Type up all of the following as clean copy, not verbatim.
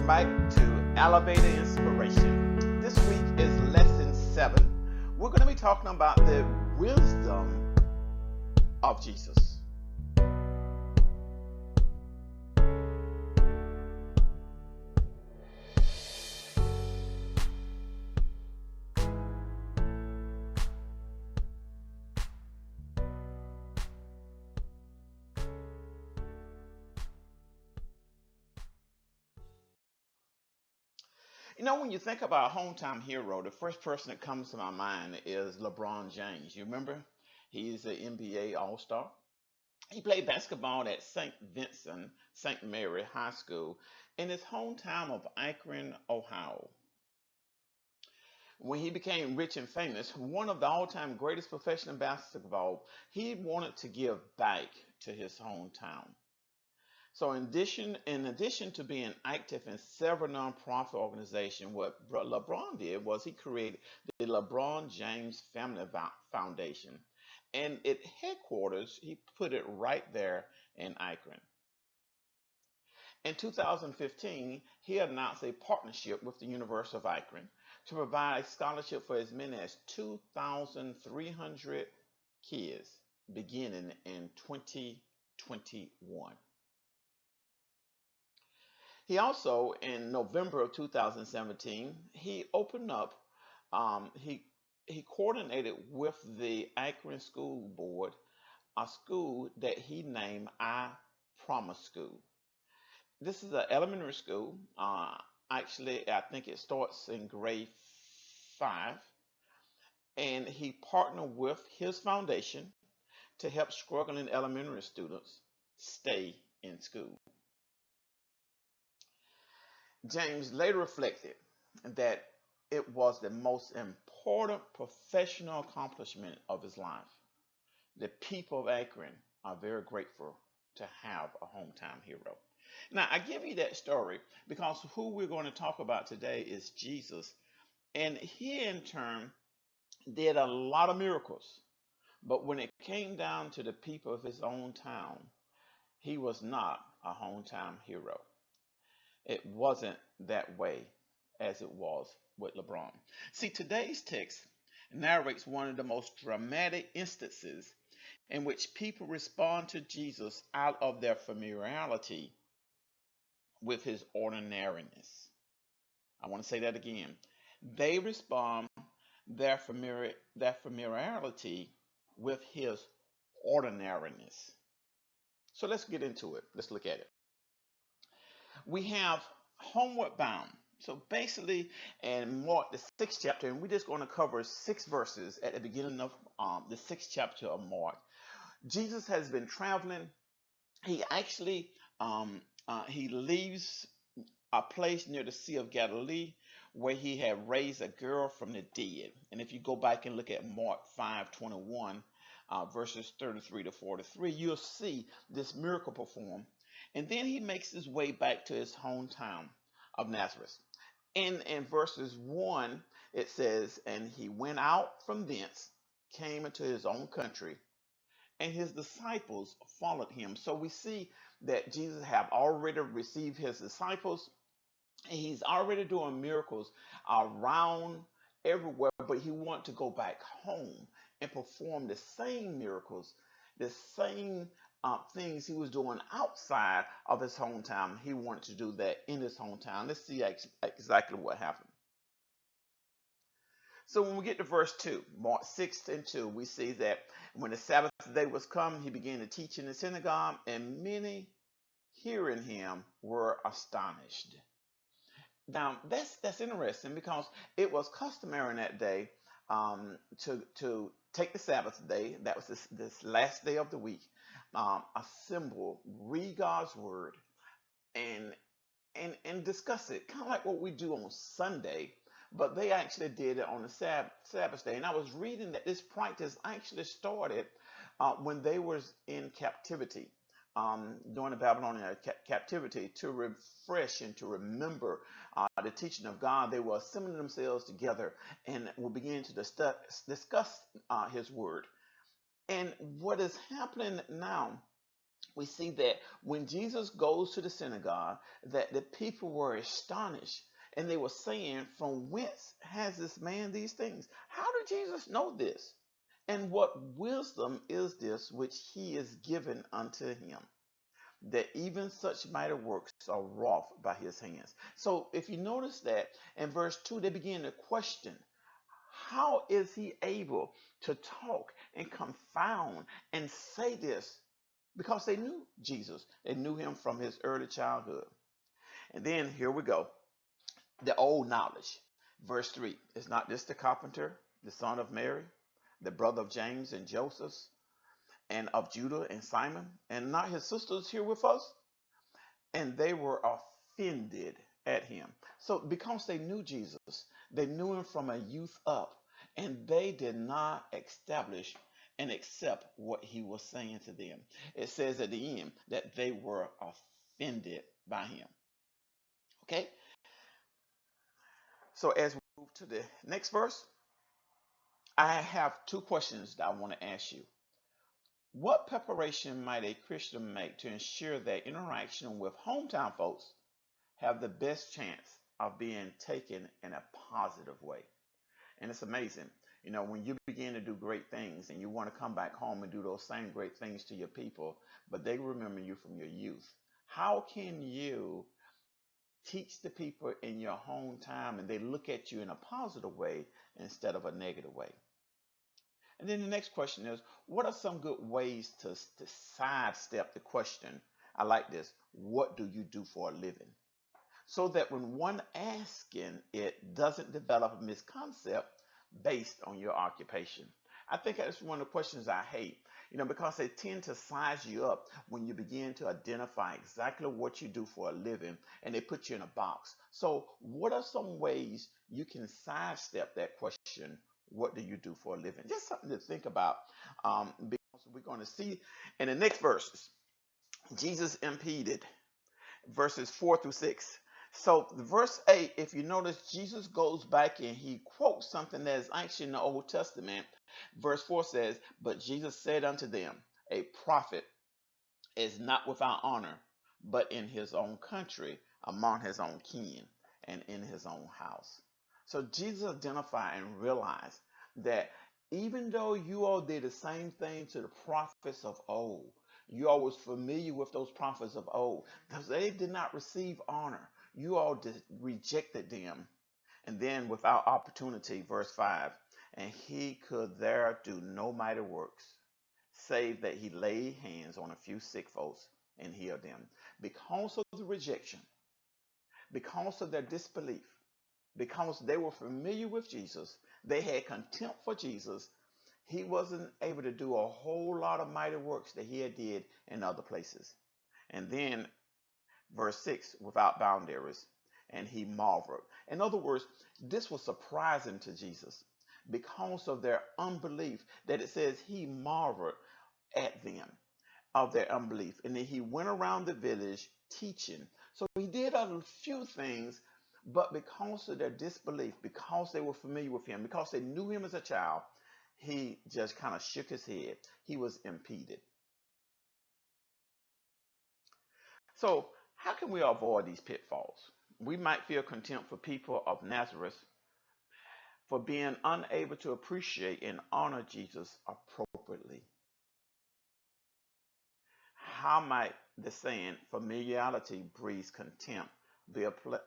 Welcome back to Elevator Inspiration. This week is lesson 7. We're going to be talking about the wisdom of Jesus. When you think about a hometown hero, the first person that comes to my mind is LeBron James. You remember? He's an NBA All-Star. He played basketball at St. Vincent, St. Mary High School in his hometown of Akron, Ohio. When he became rich and famous, one of the all-time greatest professional basketball, he wanted to give back to his hometown. So in addition to being active in several nonprofit organizations, what LeBron did was he created the LeBron James Family Foundation. And its headquarters, he put it right there in Akron. In 2015, he announced a partnership with the University of Akron to provide scholarship for as many as 2,300 kids beginning in 2021. He also, in November of 2017, he opened up, he coordinated with the Akron School Board a school that he named I Promise School. This is an elementary school. Actually, I think it starts in grade 5. And he partnered with his foundation to help struggling elementary students stay in school. James later reflected that it was the most important professional accomplishment of his life. The people of Akron are very grateful to have a hometown hero. Now, I give you that story because who we're going to talk about today is Jesus. And he, in turn, did a lot of miracles. But when it came down to the people of his own town, he was not a hometown hero. It wasn't that way as it was with LeBron. See, today's text narrates one of the most dramatic instances in which people respond to Jesus out of their familiarity with his ordinariness. I want to say that again. They respond their familiarity with his ordinariness. So let's get into it. Let's look at it. We have Homeward Bound. So basically, in Mark, the 6th chapter, and we're just going to cover 6 verses at the beginning of the 6th chapter of Mark. Jesus has been traveling. He actually he leaves a place near the Sea of Galilee where he had raised a girl from the dead. And if you go back and look at Mark 5:21, verses 33 to 43, you'll see this miracle performed. And then he makes his way back to his hometown of Nazareth. In verses 1, it says, and he went out from thence, came into his own country, and his disciples followed him. So we see that Jesus have already received his disciples, and he's already doing miracles around everywhere, but he wanted to go back home and perform the same miracles, the same things he was doing outside of his hometown. He wanted to do that in his hometown. Let's see exactly what happened. So when we get to verse 2, Mark 6:2, we see that when the Sabbath day was come, he began to teach in the synagogue, and many hearing him were astonished. Now that's interesting because it was customary in that day to take the Sabbath day, that was this last day of the week, assemble, read God's word, and discuss it, kind of like what we do on Sunday, but they actually did it on the Sabbath day. And I was reading that this practice actually started when they were in captivity, during the Babylonian captivity, to refresh and to remember the teaching of God. They were assembling themselves together and will begin to discuss his word. And what is happening now we see that when Jesus goes to the synagogue, that the people were astonished and they were saying, from whence has this man these things? How did Jesus know this? And what wisdom is this which he is given unto him, that even such mighty works are wrought by his hands? So if you notice that in verse 2, they begin to question, how is he able to talk and confound and say this? Because they knew Jesus. They knew him from his early childhood. And then here we go. The old knowledge. Verse 3. Is not this the carpenter, the son of Mary, the brother of James and Joseph, and of Judah and Simon, and not his sisters here with us? And they were offended at him. So because they knew Jesus, they knew him from a youth up, and they did not establish and accept what he was saying to them. It says at the end that they were offended by him. Okay? So as we move to the next verse, I have two questions that I want to ask you. What preparation might a Christian make to ensure that interaction with hometown folks have the best chance of being taken in a positive way? And it's amazing, when you begin to do great things and you want to come back home and do those same great things to your people, but they remember you from your youth. How can you teach the people in your hometown and they look at you in a positive way instead of a negative way? And then the next question is, what are some good ways to sidestep the question? I like this. What do you do for a living? So that when one asking it doesn't develop a misconcept based on your occupation. I think that's one of the questions I hate, because they tend to size you up when you begin to identify exactly what you do for a living and they put you in a box. So what are some ways you can sidestep that question? What do you do for a living? Just something to think about, because we're going to see in the next verses, Jesus impeded, verses 4 through 6. So verse 8, if you notice, Jesus goes back and he quotes something that is actually in the Old Testament. Verse 4 says, but Jesus said unto them, a prophet is not without honor, but in his own country, among his own kin, and in his own house. So Jesus identified and realized that even though you all did the same thing to the prophets of old, you all was familiar with those prophets of old, because they did not receive honor. You all rejected them. And then without opportunity, verse 5, and he could there do no mighty works, save that he laid hands on a few sick folks and healed them. Because of the rejection, because of their disbelief, because they were familiar with Jesus, they had contempt for Jesus, he wasn't able to do a whole lot of mighty works that he had did in other places. And then verse 6, without boundaries, and he marveled. In other words, this was surprising to Jesus because of their unbelief, that it says he marveled at them of their unbelief. And then he went around the village teaching. So he did a few things, but because of their disbelief, because they were familiar with him, because they knew him as a child, he just kind of shook his head. He was impeded. So how can we avoid these pitfalls? We might feel contempt for people of Nazareth for being unable to appreciate and honor Jesus appropriately. How might the saying, familiarity breeds contempt, be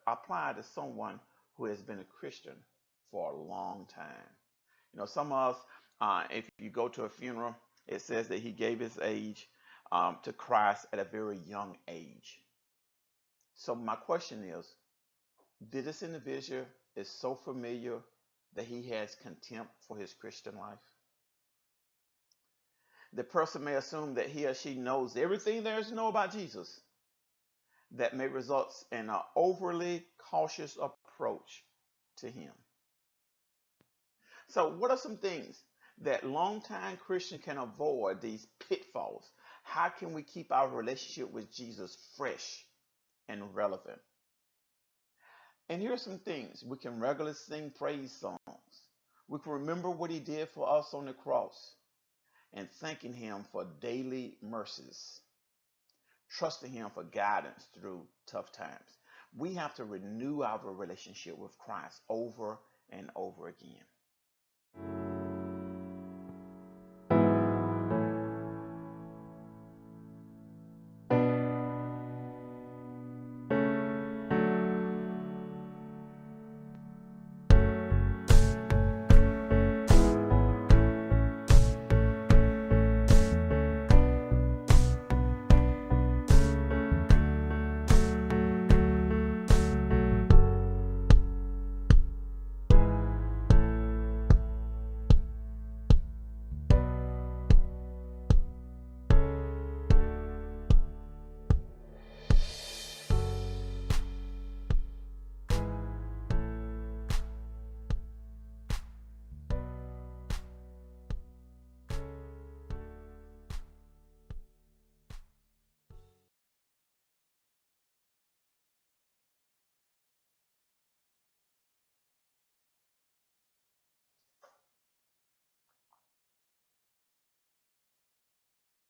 applied to someone who has been a Christian for a long time? Some of us, if you go to a funeral, it says that he gave his age to Christ at a very young age. So my question is, did this individual is so familiar that he has contempt for his Christian life? The person may assume that he or she knows everything there is to know about Jesus. That may result in an overly cautious approach to him. So what are some things that longtime Christians can avoid these pitfalls? How can we keep our relationship with Jesus fresh and relevant? And here are some things. We can regularly sing praise songs. We can remember what he did for us on the cross and thanking him for daily mercies. trusting Him for guidance through tough times. We have to renew our relationship with Christ over and over again.